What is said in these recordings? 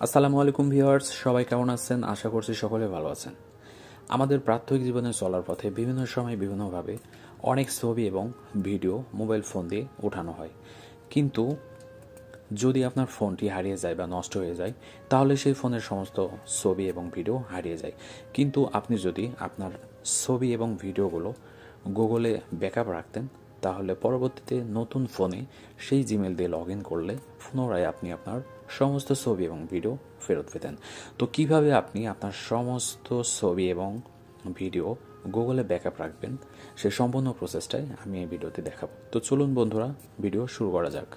আসসালামু আলাইকুম ভিউয়ার্স, সবাই কেমন আছেন? আশা করছি সকলে ভালো আছেন। আমাদের প্রাত্যহিক জীবনে চলার পথে বিভিন্ন সময় বিভিন্নভাবে অনেক ছবি এবং ভিডিও মোবাইল ফোন দিয়ে ওঠানো হয়, কিন্তু যদি আপনার ফোনটি হারিয়ে যায় বা নষ্ট হয়ে যায় তাহলে সেই ফোনের সমস্ত ছবি এবং ভিডিও হারিয়ে যায়। কিন্তু আপনি যদি আপনার ছবি এবং ভিডিওগুলো গুগলে ব্যাকআপ রাখতেন তাহলে পরবর্তীতে নতুন ফোনে সেই জিমেল দিয়ে লগ ইন করলে পুনরায় আপনি আপনার সমস্ত ছবি এবং ভিডিও ফেরত পেতেন। তো কিভাবে আপনি আপনার সমস্ত ছবি এবং ভিডিও গুগলে ব্যাকআপ রাখবেন সে সম্পূর্ণ প্রসেসটাই আমি এই ভিডিওতে দেখাবো। তো চলুন বন্ধুরা, ভিডিও শুরু করা যাক।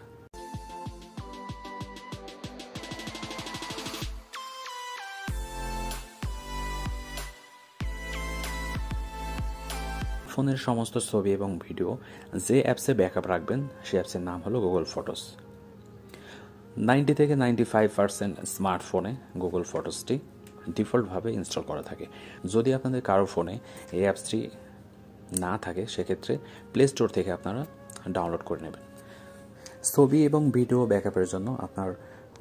ফোনের সমস্ত ছবি এবং ভিডিও যে অ্যাপসে ব্যাকআপ রাখবেন সে অ্যাপসের নাম হলো গুগল ফটোস। 90 থেকে 95% স্মার্টফোনে গুগল ফটোসটি ডিফল্টভাবে ইনস্টল করা থাকে। যদি আপনাদের কারো ফোনে এই অ্যাপসটি না থাকে সেক্ষেত্রে প্লে স্টোর থেকে আপনারা ডাউনলোড করে নেবেন। ছবি এবং ভিডিও ব্যাকআপের জন্য আপনার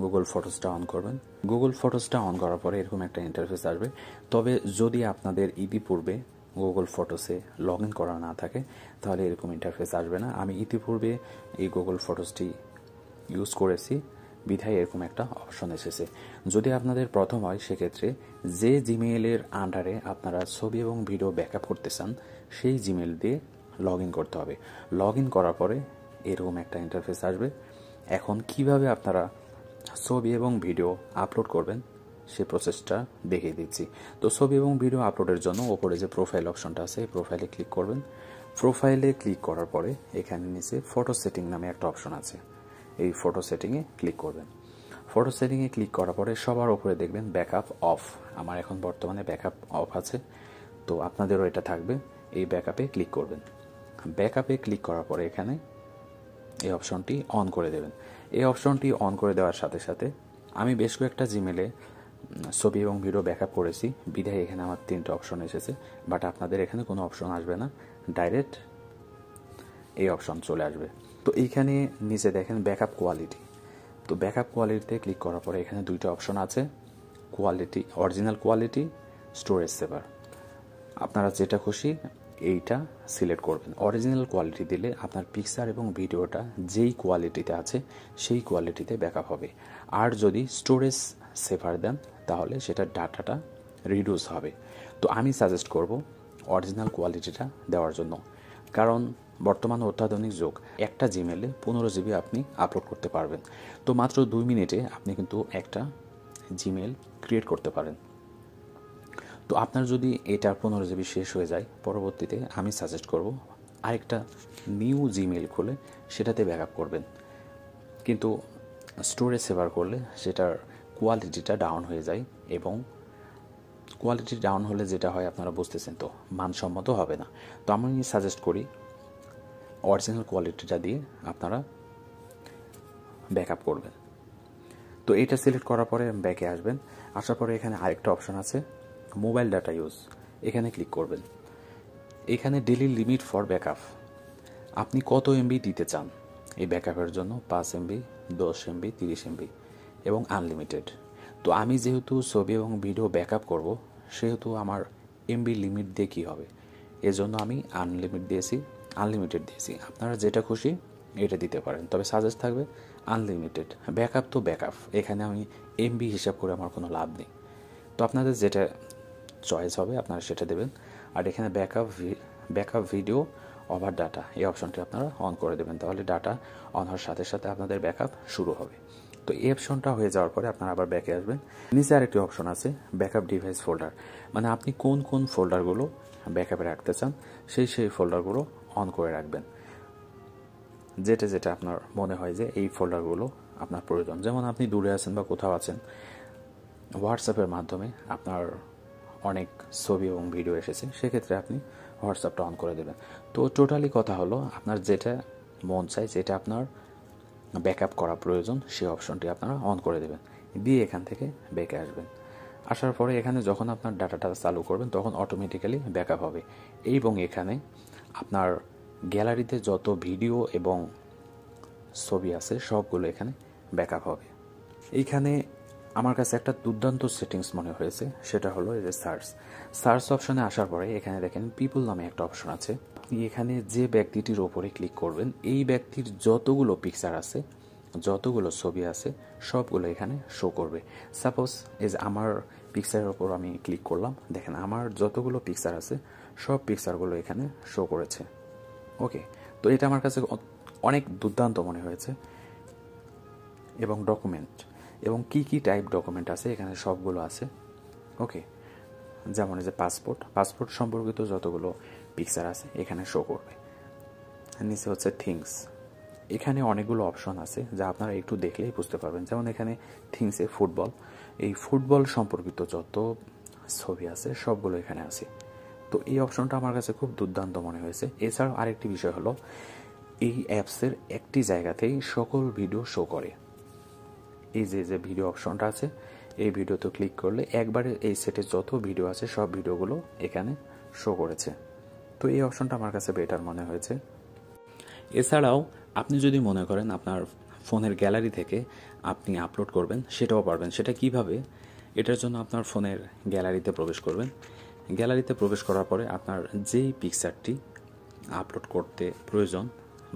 গুগল ফটোসটা অন করবেন। গুগল ফটোসটা অন করার পরে এরকম একটা ইন্টারফেস আসবে। তবে যদি আপনাদের ইতিপূর্বে গুগল ফটোসে লগ ইন করা না থাকে তাহলে এরকম ইন্টারফেস আসবে না। আমি ইতিপূর্বে এই গুগল ফটোসটি ইউজ করেছি বিধায় এরকম একটা অপশন এসেছে। যদি আপনাদের প্রথম হয় সেক্ষেত্রে যে জিমেইলের আন্ডারে আপনারা ছবি এবং ভিডিও ব্যাকআপ করতে চান সেই জিমেইল দিয়ে লগ ইন করতে হবে। লগ ইন করার পরে এরকম একটা ইন্টারফেস আসবে। এখন কিভাবে আপনারা ছবি এবং ভিডিও আপলোড করবেন সেই প্রসেসটা দেখিয়ে দিচ্ছি। তো ছবি এবং ভিডিও আপলোডের জন্য ওপরে যে প্রোফাইল অপশনটা আছে এই প্রোফাইলে ক্লিক করবেন। প্রোফাইলে ক্লিক করার পরে এখানে নিচে ফটো সেটিং নামে একটা অপশন আছে, এই ফটো সেটিংয়ে ক্লিক করবেন। ফটো সেটিংয়ে ক্লিক করার পরে সবার উপরে দেখবেন ব্যাকআপ অফ। আমার এখন বর্তমানে ব্যাকআপ অফ আছে, তো আপনাদেরও এটা থাকবে। এই ব্যাকআপে ক্লিক করবেন। ব্যাকআপে ক্লিক করার পরে এখানে এই অপশনটি অন করে দেবেন। এই অপশনটি অন করে দেওয়ার সাথে সাথে আমি বেশ কয়েকটা জিমেলে ছবি এবং ভিডিও ব্যাকআপ করেছি বিধায় এখানে আমার 3টে অপশন এসেছে, বাট আপনাদের এখানে কোনো অপশন আসবে না, ডাইরেক্ট এই অপশন চলে আসবে। তো এইখানে নিচে দেখেন ব্যাকআপ কোয়ালিটি। তো ব্যাকআপ কোয়ালিটিতে ক্লিক করার পরে এখানে 2টা অপশন আছে, কোয়ালিটি, অরিজিনাল কোয়ালিটি, স্টোরেজ সেভার। আপনারা যেটা খুশি এইটা সিলেক্ট করবেন। অরিজিনাল কোয়ালিটি দিলে আপনার পিকচার এবং ভিডিওটা যেই কোয়ালিটিতে আছে সেই কোয়ালিটিতে ব্যাকআপ হবে। আর যদি স্টোরেজ সেভার দেন তাহলে সেটা ডাটাটা রিডিউস হবে। তো আমি সাজেস্ট করব অরিজিনাল কোয়ালিটিটা দেওয়ার জন্য, কারণ বর্তমান অত্যাধুনিক যুগ, একটা জিমেলে 15 জিবি আপনি আপলোড করতে পারবেন। তো মাত্র 2 মিনিটে আপনি কিন্তু একটা জিমেল ক্রিয়েট করতে পারেন। তো আপনার যদি এটা 15 জিবি শেষ হয়ে যায় পরবর্তীতে আমি সাজেস্ট করব আরেকটা নিউ জিমেল খুলে সেটাতে ব্যাকআপ করবেন। কিন্তু স্টোরেজ সেভার করলে সেটার কোয়ালিটিটা ডাউন হয়ে যায়, এবং কোয়ালিটি ডাউন হলে যেটা হয় আপনারা বুঝতেছেন, তো মানসম্মত হবে না। তো আমি সাজেস্ট করি অরিজিনাল কোয়ালিটিটা দিয়ে আপনারা ব্যাকআপ করবেন। তো এটা সিলেক্ট করার পরে ব্যাকে আসবেন। আসার পরে এখানে আরেকটা অপশন আছে মোবাইল ডাটা ইউজ, এখানে ক্লিক করবেন। এখানে ডেইলি লিমিট ফর ব্যাকআপ, আপনি কত এমবি দিতে চান এই ব্যাকআপের জন্য, 5 এমবি, 10 এমবি, 30 এমবি এবং আনলিমিটেড। তো আমি যেহেতু ছবি এবং ভিডিও ব্যাকআপ করব সেহেতু আমার এমবি লিমিট দিয়ে কী হবে, এজন্য আমি আনলিমিটেড দিয়েছি। আপনারা যেটা খুশি এটা দিতে পারেন, তবে সাজেস্ট থাকবে আনলিমিটেড। ব্যাকআপ তো ব্যাকআপ, এখানে আমি এমবি হিসাব করে আমার কোনো লাভ নেই। তো আপনাদের যেটা চয়েস হবে আপনারা সেটা দেবেন। আর এখানে ব্যাকআপ ভিডিও ওভার ডাটা এই অপশনটি আপনারা অন করে দেবেন, তাহলে ডাটা অন হওয়ার সাথে সাথে আপনাদের ব্যাকআপ শুরু হবে। তো এই অপশনটা হয়ে যাওয়ার পরে আপনারা আবার ব্যাকে আসবেন। নিচে আরেকটি অপশন আছে ব্যাকআপ ডিভাইস ফোল্ডার, মানে আপনি কোন কোন ফোল্ডারগুলো ব্যাকআপে রাখতে চান সেই ফোল্ডারগুলো অন করে রাখবেন। যেটা আপনার মনে হয় যে এই ফোল্ডারগুলো আপনার প্রয়োজন, যেমন আপনি দূরে আছেন বা কোথাও আছেন, হোয়াটসঅ্যাপের মাধ্যমে আপনার অনেক ছবি এবং ভিডিও এসেছে, সেক্ষেত্রে আপনি হোয়াটসঅ্যাপটা অন করে দেবেন। তো টোটালি কথা হলো আপনার যেটা মন চায়, যেটা আপনার ব্যাকআপ করা প্রয়োজন সেই অপশনটি আপনারা অন করে দেবেন, দিয়ে এখান থেকে ব্যাকে আসবেন। আসার পরে এখানে যখন আপনার ডাটাটা চালু করবেন তখন অটোমেটিক্যালি ব্যাকআপ হবে, এবং এখানে আপনার গ্যালারিতে যত ভিডিও এবং ছবি আছে সবগুলো এখানে ব্যাকআপ হবে। এইখানে আমার কাছে একটা দুর্দান্ত সেটিংস মনে হয়েছে, সেটা হলো এই যে সার্চ অপশনে আসার পরে এখানে দেখেন পিপল নামে একটা অপশন আছে। আপনি এখানে যে ব্যক্তিটির ওপরে ক্লিক করবেন এই ব্যক্তির যতগুলো পিকচার আছে, যতগুলো ছবি আছে সবগুলো এখানে শো করবে। সাপোজ এই যে আমার পিকচারের ওপর আমি ক্লিক করলাম, দেখেন আমার যতগুলো পিকচার আছে সব পিকচারগুলো এখানে শো করেছে। ওকে, তো এটা আমার কাছে অনেক দুর্দান্ত মনে হয়েছে। এবং ডকুমেন্ট, এবং কি কি টাইপ ডকুমেন্ট আছে এখানে সবগুলো আছে। ওকে, যেমন এই যে পাসপোর্ট সম্পর্কিত যতগুলো পিকচার আছে এখানে শো করবে। নিচে হচ্ছে থিংস, এখানে অনেকগুলো অপশন আছে যা আপনারা একটু দেখলেই বুঝতে পারবেন। যেমন এখানে থিংসে এই ফুটবল সম্পর্কিত যত ছবি আছে সবগুলো এখানে আছে। তো এই অপশনটা আমার কাছে খুব দুর্দান্ত মনে হয়েছে। এছাড়াও আরেকটি বিষয় হলো এই অ্যাপসের একটি জায়গাতেই সকল ভিডিও শো করে। এই যে ভিডিও অপশনটা আছে এই ভিডিওতে ক্লিক করলে একবারে এই সেটে যত ভিডিও আছে সব ভিডিওগুলো এখানে শো করেছে। তো এই অপশনটা আমার কাছে বেটার মনে হয়েছে। এছাড়াও আপনি যদি মনে করেন আপনার ফোনের গ্যালারি থেকে আপনি আপলোড করবেন, সেটাও পারবেন। সেটা কিভাবে? এটার জন্য আপনার ফোনের গ্যালারিতে প্রবেশ করবেন। গ্যালারিতে প্রবেশ করার পরে আপনার যেই পিকচারটি আপলোড করতে প্রয়োজন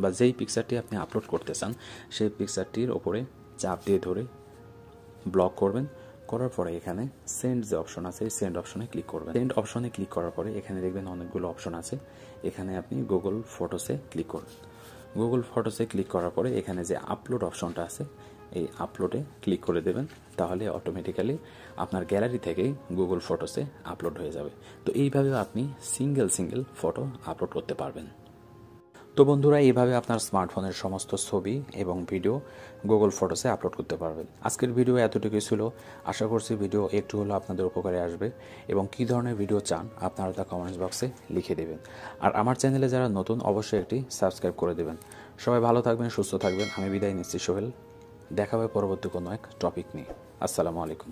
বা যেই পিকচারটি আপনি আপলোড করতে চান সেই পিকচারটির ওপরে চাপ দিয়ে ধরে ব্লক করবেন। করার পরে এখানে সেন্ড যে অপশন আছে এই সেন্ড অপশনে ক্লিক করবেন। সেন্ড অপশনে ক্লিক করার পরে এখানে দেখবেন অনেকগুলো অপশন আছে। এখানে আপনি গুগল ফটোসে ক্লিক করবেন। গুগল ফটোসে ক্লিক করার পরে এখানে যে আপলোড অপশনটা আছে এই আপলোডে ক্লিক করে দেবেন, তাহলে অটোমেটিক্যালি আপনার গ্যালারি থেকেই গুগল ফটোসে আপলোড হয়ে যাবে। তো এইভাবে আপনি সিঙ্গেল ফটো আপলোড করতে পারবেন। তো বন্ধুরা, এইভাবে আপনার স্মার্টফোনের সমস্ত ছবি এবং ভিডিও গুগল ফটোসে আপলোড করতে পারবেন। আজকের ভিডিও এতটুকুই ছিল। আশা করছি ভিডিও একটু হলেও আপনাদের উপকারে আসবে, এবং কী ধরনের ভিডিও চান আপনারা তা কমেন্টস বক্সে লিখে দেবেন। আর আমার চ্যানেলে যারা নতুন অবশ্যই একটি সাবস্ক্রাইব করে দেবেন। সবাই ভালো থাকবেন, সুস্থ থাকবেন। আমি বিদায় নিচ্ছি সোহেল। দেখা হবে পরবর্তী কোনো এক টপিক নিয়ে। আসসালামু আলাইকুম।